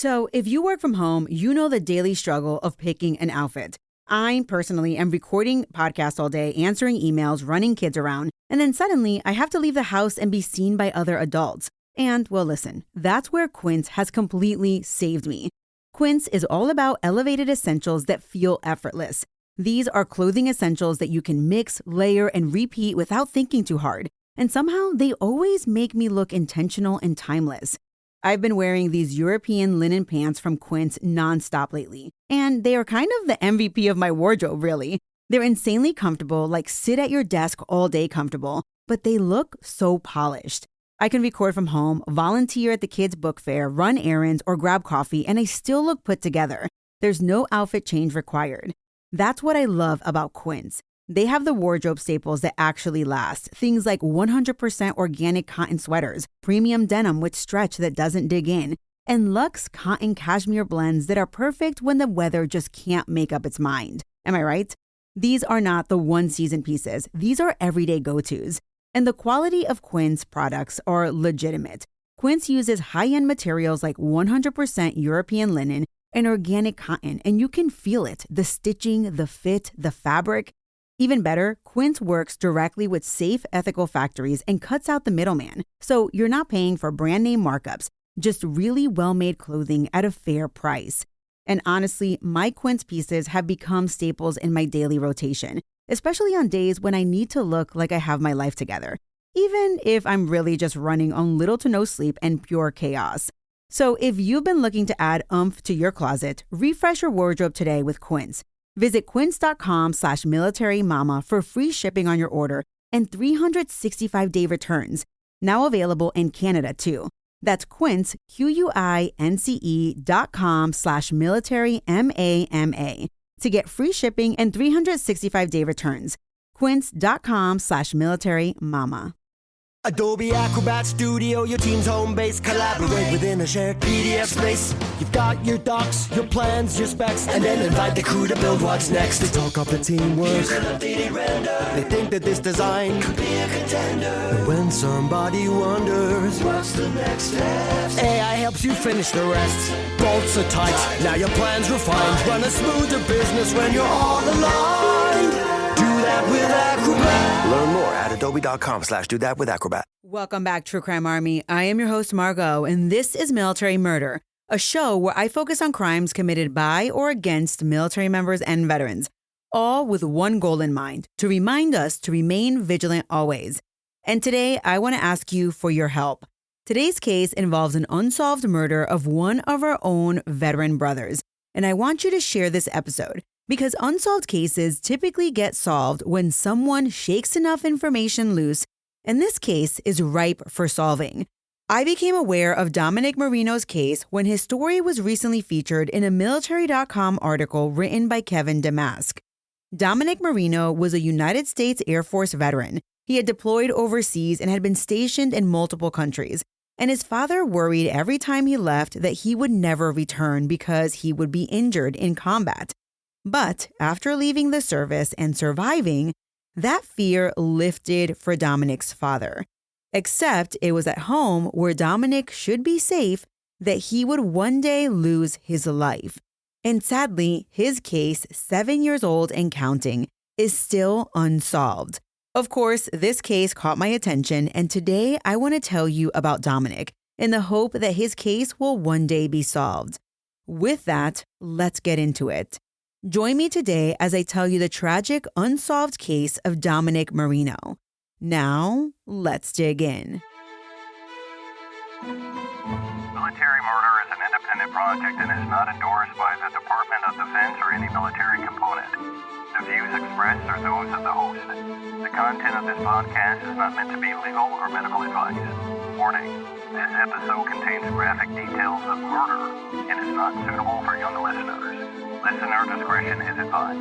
So, if you work from home, you know the daily struggle of picking an outfit. I personally am recording podcasts all day, answering emails, running kids around, and then suddenly I have to leave the house and be seen by other adults. And, well, listen, that's where Quince has completely saved me. Quince is all about elevated essentials that feel effortless. These are clothing essentials that you can mix, layer, and repeat without thinking too hard. And somehow they always make me look intentional and timeless. I've been wearing these European linen pants from Quince nonstop lately, and they are kind of the MVP of my wardrobe, really. They're insanely comfortable, like sit at your desk all day comfortable, but they look so polished. I can record from home, volunteer at the kids' book fair, run errands, or grab coffee, and I still look put together. There's no outfit change required. That's what I love about Quince. They have the wardrobe staples that actually last. Things like 100% organic cotton sweaters, premium denim with stretch that doesn't dig in, and luxe cotton cashmere blends that are perfect when the weather just can't make up its mind. Am I right? These are not the one-season pieces. These are everyday go-tos. And the quality of Quince products are legitimate. Quince uses high-end materials like 100% European linen and organic cotton, and you can feel it, the stitching, the fit, the fabric. Even better, Quince works directly with safe, ethical factories and cuts out the middleman. So you're not paying for brand name markups, just really well-made clothing at a fair price. And honestly, my Quince pieces have become staples in my daily rotation, especially on days when I need to look like I have my life together, even if I'm really just running on little to no sleep and pure chaos. So if you've been looking to add oomph to your closet, refresh your wardrobe today with Quince. Visit quince.com/militarymama for free shipping on your order and 365-day returns. Now available in Canada too. That's Quince, QUINCE.com/militarymama to get free shipping and 365-day returns. Quince.com/militarymama. Adobe Acrobat Studio, your team's home base. Collaborate within a shared PDF space. You've got your docs, your plans, your specs, and then invite the crew to build what's next. They talk up the teamwork. Here's an updated render. They think that this design could be a contender. And when somebody wonders what's the next step, AI helps you finish the rest. Bolts are tight, now your plan's refined. Run a smoother business when you're all aligned. Do that with Acrobat. Learn more at adobe.com/do-that-with-Acrobat. Welcome back, True Crime Army. I am your host, Margot, and this is Military Murder, a show where I focus on crimes committed by or against military members and veterans, all with one goal in mind, to remind us to remain vigilant always. And today, I want to ask you for your help. Today's case involves an unsolved murder of one of our own veteran brothers, and I want you to share this episode, because unsolved cases typically get solved when someone shakes enough information loose, and this case is ripe for solving. I became aware of Dominic Marino's case when his story was recently featured in a military.com article written by Kevin Damask. Dominic Marino was a United States Air Force veteran. He had deployed overseas and had been stationed in multiple countries, and his father worried every time he left that he would never return because he would be injured in combat. But after leaving the service and surviving, that fear lifted for Dominic's father. Except it was at home where Dominic should be safe that he would one day lose his life. And sadly, his case, 7 years old and counting, is still unsolved. Of course, this case caught my attention, and today I want to tell you about Dominic in the hope that his case will one day be solved. With that, let's get into it. Join me today as I tell you the tragic, unsolved case of Dominic Marino. Now, let's dig in. Military murder is an independent project and is not endorsed by the Department of Defense or any military component. The views expressed are those of the host. The content of this podcast is not meant to be legal or medical advice. Warning, this episode contains graphic details of murder and is not suitable for young listeners. Listener discretion is advised.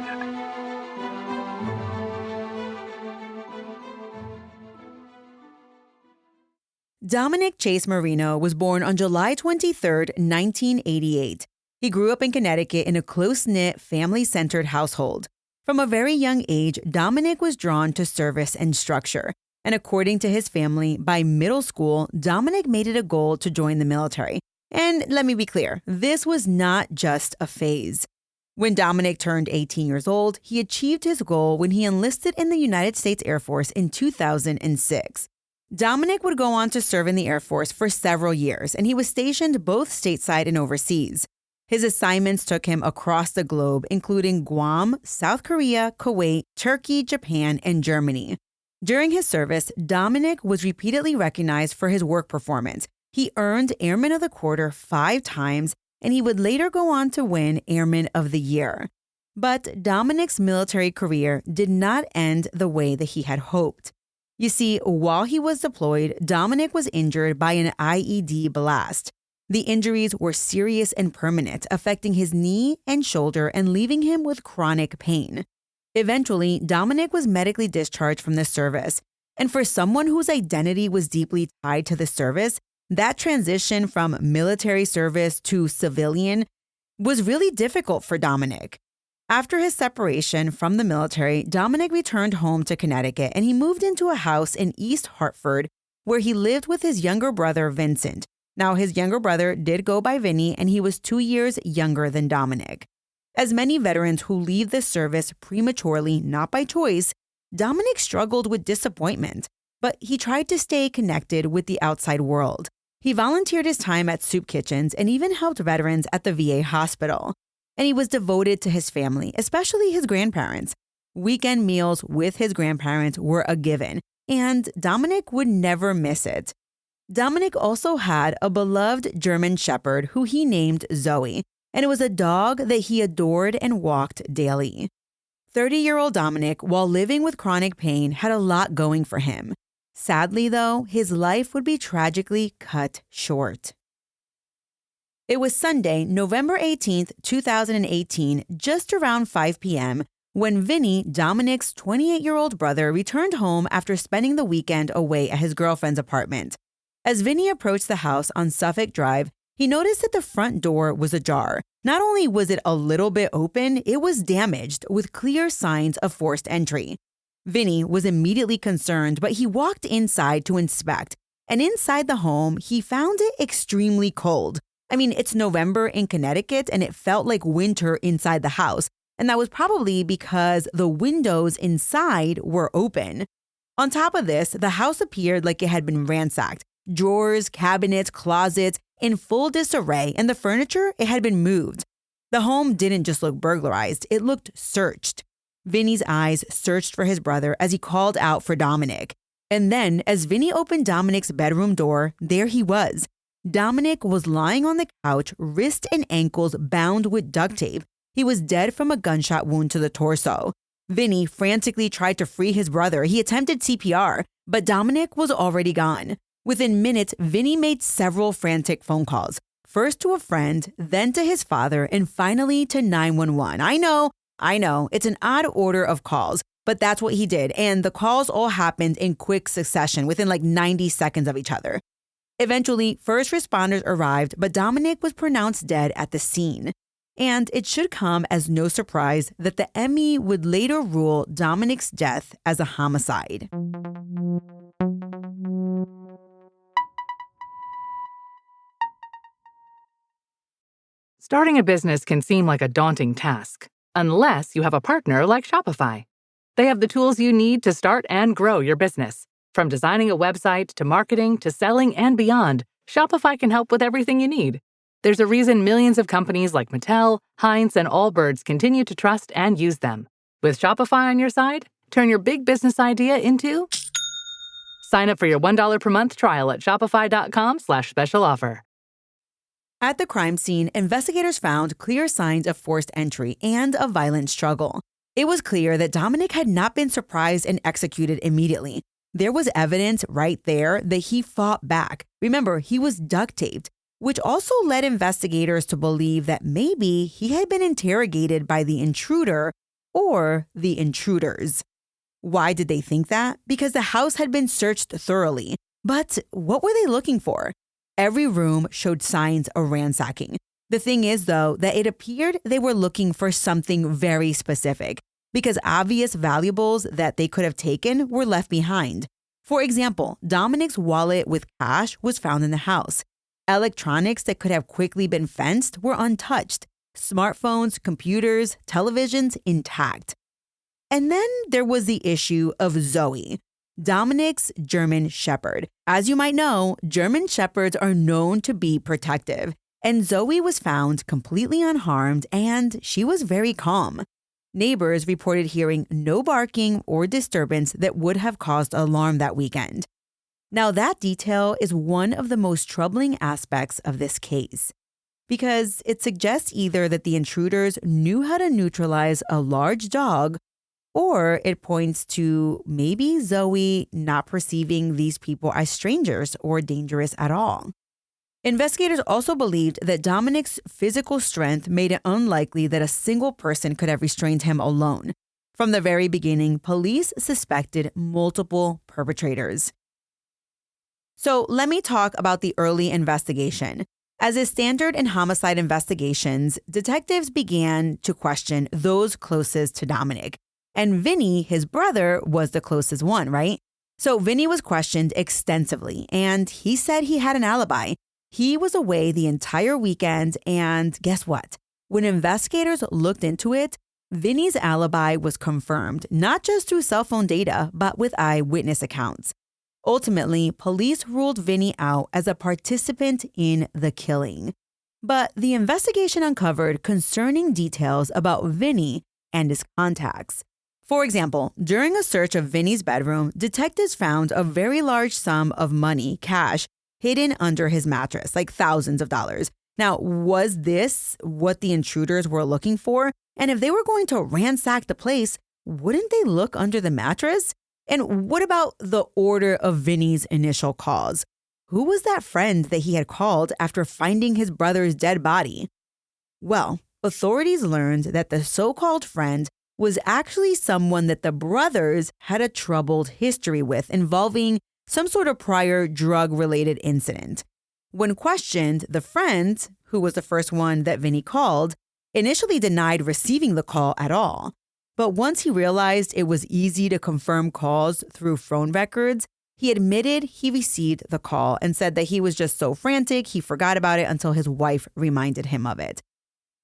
Dominic Chase Marino was born on July 23, 1988. He grew up in Connecticut in a close-knit, family-centered household. From a very young age, Dominic was drawn to service and structure. And according to his family, by middle school, Dominic made it a goal to join the military. And let me be clear, this was not just a phase. When Dominic turned 18 years old, he achieved his goal when he enlisted in the United States Air Force in 2006. Dominic would go on to serve in the Air Force for several years, and he was stationed both stateside and overseas. His assignments took him across the globe, including Guam, South Korea, Kuwait, Turkey, Japan, and Germany. During his service, Dominic was repeatedly recognized for his work performance. He earned Airman of the Quarter 5 times, and he would later go on to win Airman of the Year. But Dominic's military career did not end the way that he had hoped. You see, while he was deployed, Dominic was injured by an IED blast. The injuries were serious and permanent, affecting his knee and shoulder and leaving him with chronic pain. Eventually, Dominic was medically discharged from the service. And for someone whose identity was deeply tied to the service, that transition from military service to civilian was really difficult for Dominic. After his separation from the military, Dominic returned home to Connecticut and he moved into a house in East Hartford where he lived with his younger brother, Vincent. Now, his younger brother did go by Vinny and he was 2 years younger than Dominic. As many veterans who leave the service prematurely, not by choice, Dominic struggled with disappointment, but he tried to stay connected with the outside world. He volunteered his time at soup kitchens and even helped veterans at the VA hospital. And he was devoted to his family, especially his grandparents. Weekend meals with his grandparents were a given, and Dominic would never miss it. Dominic also had a beloved German Shepherd who he named Zoe, and it was a dog that he adored and walked daily. 30-year-old Dominic, while living with chronic pain, had a lot going for him. Sadly, though, his life would be tragically cut short. It was Sunday, November 18th, 2018, just around 5 p.m., when Vinny, Dominic's 28-year-old brother, returned home after spending the weekend away at his girlfriend's apartment. As Vinny approached the house on Suffolk Drive, he noticed that the front door was ajar. Not only was it a little bit open, it was damaged with clear signs of forced entry. Vinny was immediately concerned, but he walked inside to inspect. And inside the home, he found it extremely cold. I mean, it's November in Connecticut, and it felt like winter inside the house. And that was probably because the windows inside were open. On top of this, the house appeared like it had been ransacked. Drawers, cabinets, closets in full disarray, and the furniture, it had been moved. The home didn't just look burglarized, it looked searched. Vinny's eyes searched for his brother as he called out for Dominic. And then, as Vinny opened Dominic's bedroom door, there he was. Dominic was lying on the couch, wrists and ankles bound with duct tape. He was dead from a gunshot wound to the torso. Vinny frantically tried to free his brother. He attempted CPR, but Dominic was already gone. Within minutes, Vinny made several frantic phone calls, first to a friend, then to his father, and finally to 911. I know, it's an odd order of calls, but that's what he did, and the calls all happened in quick succession within like 90 seconds of each other. Eventually, first responders arrived, but Dominic was pronounced dead at the scene. And it should come as no surprise that the ME would later rule Dominic's death as a homicide. Starting a business can seem like a daunting task, unless you have a partner like Shopify. They have the tools you need to start and grow your business. From designing a website to marketing to selling and beyond, Shopify can help with everything you need. There's a reason millions of companies like Mattel, Heinz, and Allbirds continue to trust and use them. With Shopify on your side, turn your big business idea into... Sign up for your $1 per month trial at shopify.com/special offer. At the crime scene, investigators found clear signs of forced entry and a violent struggle. It was clear that Dominic had not been surprised and executed immediately. There was evidence right there that he fought back. Remember, he was duct taped, which also led investigators to believe that maybe he had been interrogated by the intruder or the intruders. Why did they think that? Because the house had been searched thoroughly. But what were they looking for? Every room showed signs of ransacking. The thing is, though, that it appeared they were looking for something very specific, because obvious valuables that they could have taken were left behind. For example, Dominic's wallet with cash was found in the house. Electronics that could have quickly been fenced were untouched. Smartphones, computers, televisions intact. And then there was the issue of Zoe, Dominic's German Shepherd. As you might know, German Shepherds are known to be protective, and Zoe was found completely unharmed and she was very calm. Neighbors reported hearing no barking or disturbance that would have caused alarm that weekend. Now, that detail is one of the most troubling aspects of this case, because it suggests either that the intruders knew how to neutralize a large dog, or it points to maybe Zoe not perceiving these people as strangers or dangerous at all. Investigators also believed that Dominic's physical strength made it unlikely that a single person could have restrained him alone. From the very beginning, police suspected multiple perpetrators. So let me talk about the early investigation. As is standard in homicide investigations, detectives began to question those closest to Dominic. And Vinny, his brother, was the closest one, right? So Vinny was questioned extensively, and he said he had an alibi. He was away the entire weekend, and guess what? When investigators looked into it, Vinny's alibi was confirmed, not just through cell phone data, but with eyewitness accounts. Ultimately, police ruled Vinny out as a participant in the killing. But the investigation uncovered concerning details about Vinny and his contacts. For example, during a search of Vinny's bedroom, detectives found a very large sum of money, cash, hidden under his mattress, like thousands of dollars. Now, was this what the intruders were looking for? And if they were going to ransack the place, wouldn't they look under the mattress? And what about the order of Vinny's initial calls? Who was that friend that he had called after finding his brother's dead body? Well, authorities learned that the so-called friend was actually someone that the brothers had a troubled history with, involving some sort of prior drug-related incident. When questioned, the friend, who was the first one that Vinny called, initially denied receiving the call at all. But once he realized it was easy to confirm calls through phone records, he admitted he received the call and said that he was just so frantic he forgot about it until his wife reminded him of it.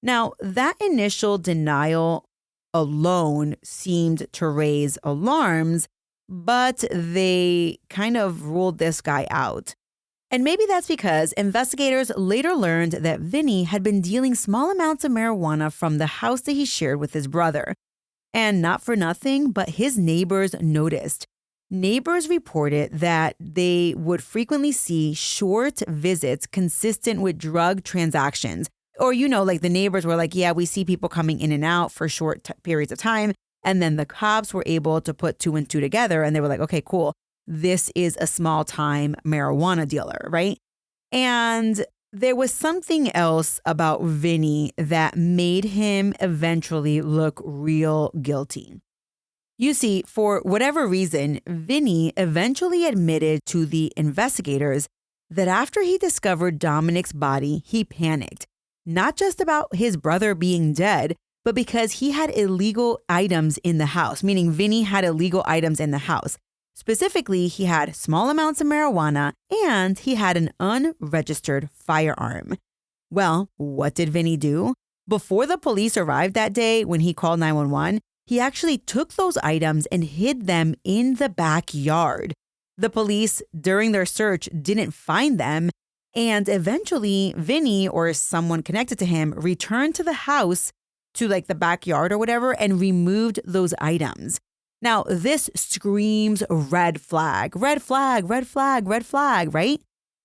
Now, that initial denial alone seemed to raise alarms, but they kind of ruled this guy out. And maybe that's because investigators later learned that Vinny had been dealing small amounts of marijuana from the house that he shared with his brother. And not for nothing, but his neighbors noticed. Neighbors reported that they would frequently see short visits consistent with drug transactions. Or, like the neighbors were like, yeah, we see people coming in and out for short periods of time. And then the cops were able to put two and two together. And they were like, okay, cool. This is a small time marijuana dealer, right? And there was something else about Vinny that made him eventually look real guilty. You see, for whatever reason, Vinny eventually admitted to the investigators that after he discovered Dominic's body, he panicked. Not just about his brother being dead, but because he had illegal items in the house, meaning Vinny had illegal items in the house. Specifically, he had small amounts of marijuana and he had an unregistered firearm. Well, what did Vinny do? Before the police arrived that day when he called 911, he actually took those items and hid them in the backyard. The police, during their search, didn't find them. And eventually, Vinny or someone connected to him returned to the house, to like the backyard or whatever, and removed those items. Now, this screams red flag, red flag, red flag, red flag, right?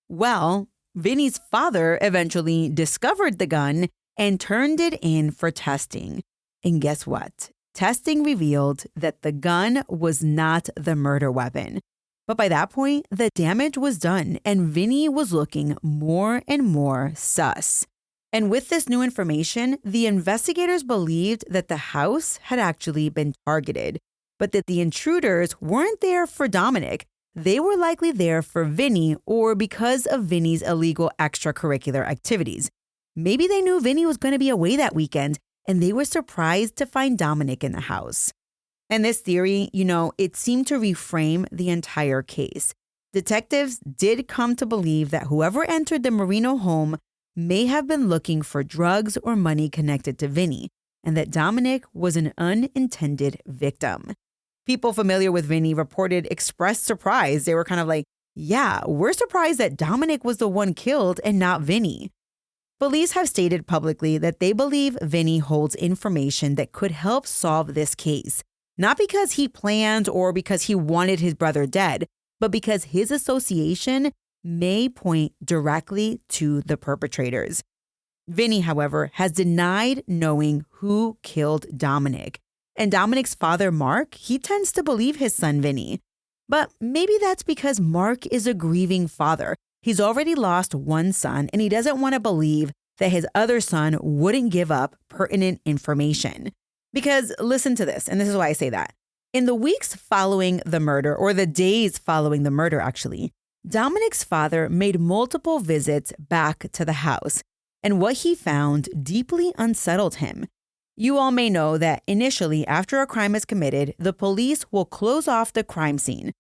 Well, Vinny's father eventually discovered the gun and turned it in for testing. And guess what? Testing revealed that the gun was not the murder weapon. But by that point, the damage was done and Vinny was looking more and more sus. And with this new information, the investigators believed that the house had actually been targeted, but that the intruders weren't there for Dominic. They were likely there for Vinny or because of Vinny's illegal extracurricular activities. Maybe they knew Vinny was going to be away that weekend and they were surprised to find Dominic in the house. And this theory, it seemed to reframe the entire case. Detectives did come to believe that whoever entered the Marino home may have been looking for drugs or money connected to Vinny, and that Dominic was an unintended victim. People familiar with Vinny expressed surprise. They were kind of like, yeah, we're surprised that Dominic was the one killed and not Vinny. Police have stated publicly that they believe Vinny holds information that could help solve this case, not because he planned or because he wanted his brother dead, but because his association may point directly to the perpetrators. Vinny, however, has denied knowing who killed Dominic. And Dominic's father, Mark, he tends to believe his son, Vinny. But maybe that's because Mark is a grieving father. He's already lost one son, and he doesn't want to believe that his other son wouldn't give up pertinent information. Because listen to this, and this is why I say that. In the weeks following the murder, or the days following the murder, actually, Dominic's father made multiple visits back to the house, and what he found deeply unsettled him. You all may know that initially, after a crime is committed, the police will close off the crime scene.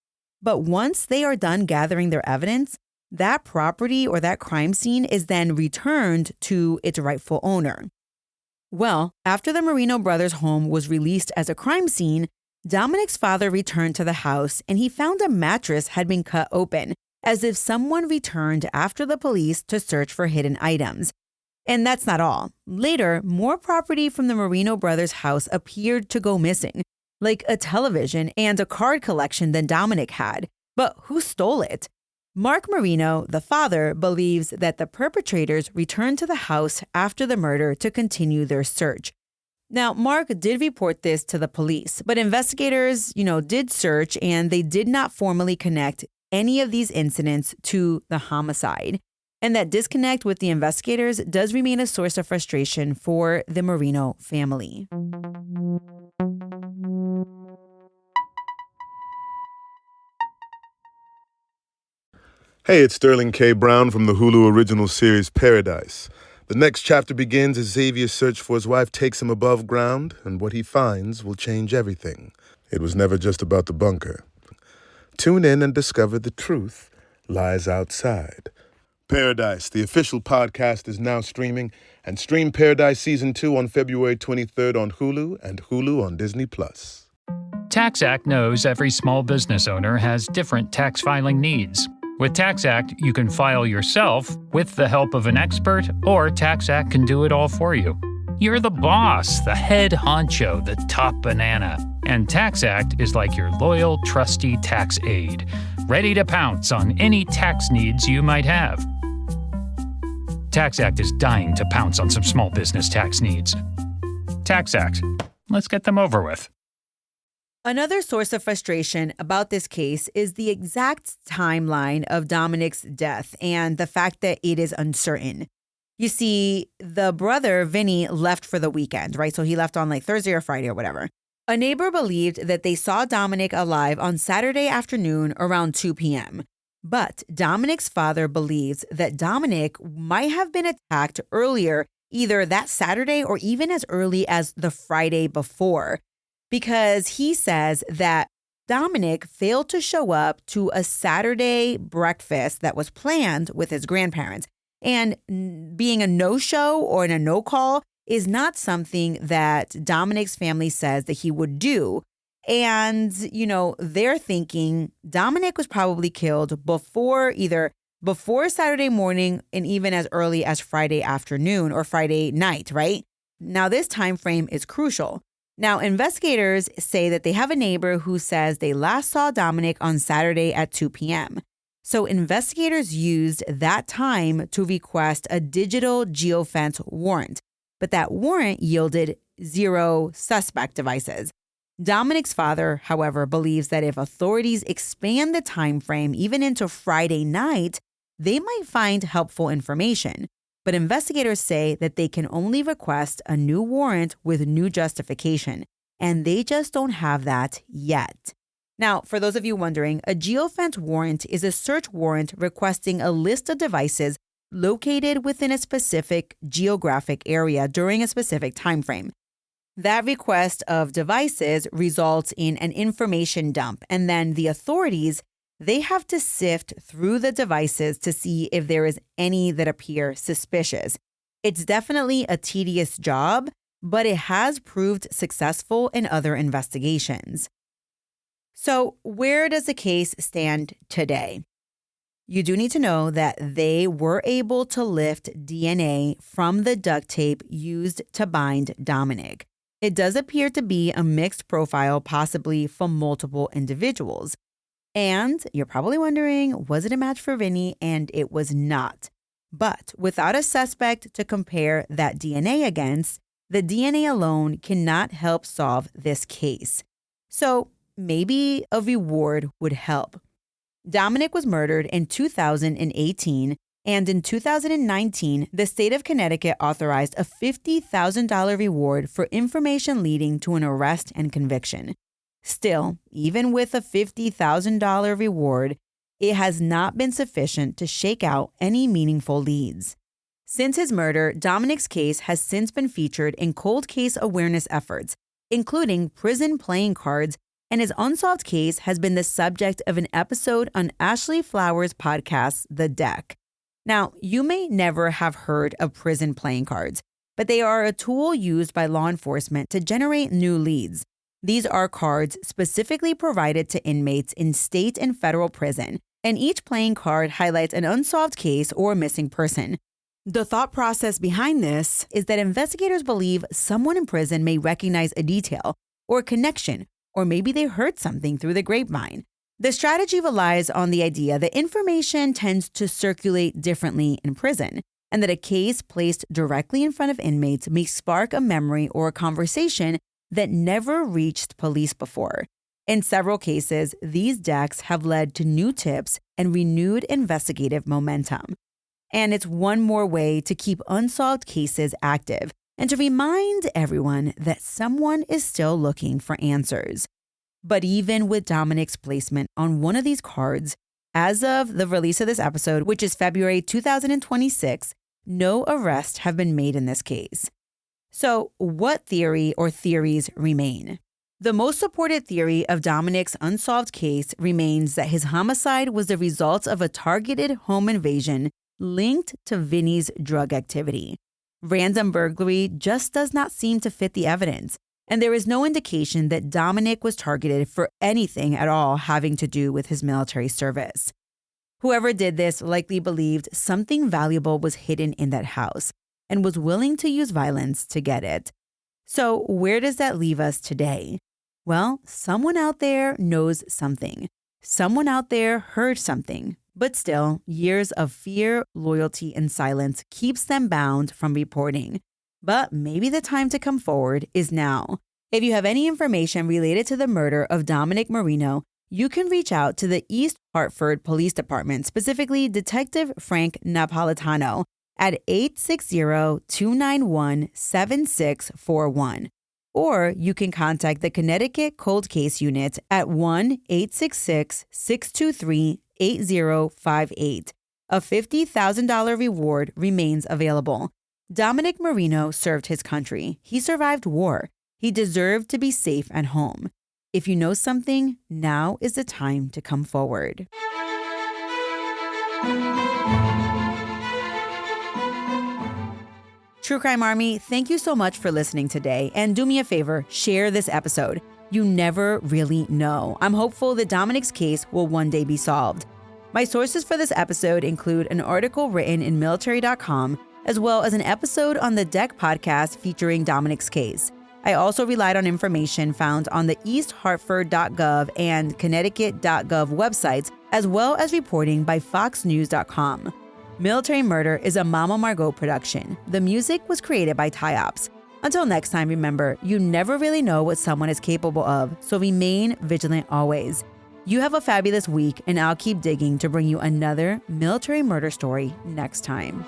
But once they are done gathering their evidence, that property or that crime scene is then returned to its rightful owner. Well, after the Marino brothers' home was released as a crime scene, Dominic's father returned to the house and he found a mattress had been cut open, as if someone returned after the police to search for hidden items. And that's not all. Later, more property from the Marino brothers' house appeared to go missing, like a television and a card collection that Dominic had. But who stole it? Mark Marino, the father, believes that the perpetrators returned to the house after the murder to continue their search. Now, Mark did report this to the police, but investigators, did search and they did not formally connect any of these incidents to the homicide. And that disconnect with the investigators does remain a source of frustration for the Marino family. Hey, it's Sterling K. Brown from the Hulu original series Paradise. The next chapter begins as Xavier's search for his wife takes him above ground, and what he finds will change everything. It was never just about the bunker. Tune in and discover the truth lies outside. Paradise, the official podcast, is now streaming, and stream Paradise Season 2 on February 23rd on Hulu and Hulu on Disney+. TaxAct knows every small business owner has different tax filing needs. With TaxAct, you can file yourself with the help of an expert, or TaxAct can do it all for you. You're the boss, the head honcho, the top banana. And TaxAct is like your loyal, trusty tax aide, ready to pounce on any tax needs you might have. TaxAct is dying to pounce on some small business tax needs. TaxAct. Let's get them over with. Another source of frustration about this case is the exact timeline of Dominic's death and the fact that it is uncertain. You see, the brother, Vinny, left for the weekend, right? So he left on like Thursday or Friday or whatever. A neighbor believed that they saw Dominic alive on Saturday afternoon around 2 p.m. But Dominic's father believes that Dominic might have been attacked earlier, either that Saturday or even as early as the Friday before, because he says that Dominic failed to show up to a Saturday breakfast that was planned with his grandparents. And being a no-show or a no-call is not something that Dominic's family says that he would do. And, they're thinking Dominic was probably killed before Saturday morning and even as early as Friday afternoon or Friday night, right? Now, this time frame is crucial. Now, investigators say that they have a neighbor who says they last saw Dominic on Saturday at 2 p.m. So investigators used that time to request a digital geofence warrant, but that warrant yielded 0 suspect devices. Dominic's father, however, believes that if authorities expand the time frame even into Friday night, they might find helpful information. But investigators say that they can only request a new warrant with new justification, and they just don't have that yet. Now, for those of you wondering, a geofence warrant is a search warrant requesting a list of devices located within a specific geographic area during a specific time frame. That request of devices results in an information dump, and then the authorities, they have to sift through the devices to see if there is any that appear suspicious. It's definitely a tedious job, but it has proved successful in other investigations. So, where does the case stand today? You do need to know that they were able to lift DNA from the duct tape used to bind Dominic. It does appear to be a mixed profile, possibly from multiple individuals. And you're probably wondering, was it a match for Vinny? And it was not. But without a suspect to compare that DNA against, the DNA alone cannot help solve this case. So maybe a reward would help. Dominic was murdered in 2018, and in 2019, the state of Connecticut authorized a $50,000 reward for information leading to an arrest and conviction. Still, even with a $50,000 reward, it has not been sufficient to shake out any meaningful leads. Since his murder, Dominic's case has since been featured in cold case awareness efforts, including prison playing cards, and his unsolved case has been the subject of an episode on Ashley Flowers' podcast, The Deck. Now, you may never have heard of prison playing cards, but they are a tool used by law enforcement to generate new leads. These are cards specifically provided to inmates in state and federal prison, and each playing card highlights an unsolved case or missing person. The thought process behind this is that investigators believe someone in prison may recognize a detail or a connection, or maybe they heard something through the grapevine. The strategy relies on the idea that information tends to circulate differently in prison, and that a case placed directly in front of inmates may spark a memory or a conversation that never reached police before. In several cases, these decks have led to new tips and renewed investigative momentum. And it's one more way to keep unsolved cases active and to remind everyone that someone is still looking for answers. But even with Dominic's placement on one of these cards, as of the release of this episode, which is February 2026, no arrests have been made in this case. So what theory or theories remain? The most supported theory of Dominic's unsolved case remains that his homicide was the result of a targeted home invasion linked to Vinny's drug activity. Random burglary just does not seem to fit the evidence, and there is no indication that Dominic was targeted for anything at all having to do with his military service. Whoever did this likely believed something valuable was hidden in that house and was willing to use violence to get it. So where does that leave us today? Well, someone out there knows something. Someone out there heard something. But still, years of fear, loyalty, and silence keeps them bound from reporting. But maybe the time to come forward is now. If you have any information related to the murder of Dominic Marino, you can reach out to the East Hartford Police Department, specifically Detective Frank Napolitano, at 860-291-7641. Or you can contact the Connecticut Cold Case Unit at 1-866-623-8058. A $50,000 reward remains available. Dominic Marino served his country. He survived war. He deserved to be safe at home. If you know something, now is the time to come forward. True Crime Army, thank you so much for listening today. And do me a favor, share this episode. You never really know. I'm hopeful that Dominic's case will one day be solved. My sources for this episode include an article written in military.com, as well as an episode on the Deck podcast featuring Dominic's case. I also relied on information found on the easthartford.gov and connecticut.gov websites, as well as reporting by foxnews.com. Military Murder is a Mama Margot production. The music was created by Tyops. Until next time, remember, you never really know what someone is capable of, so remain vigilant always. You have a fabulous week, and I'll keep digging to bring you another military murder story next time.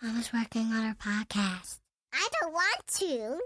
Mama's working on her podcast. I don't want to.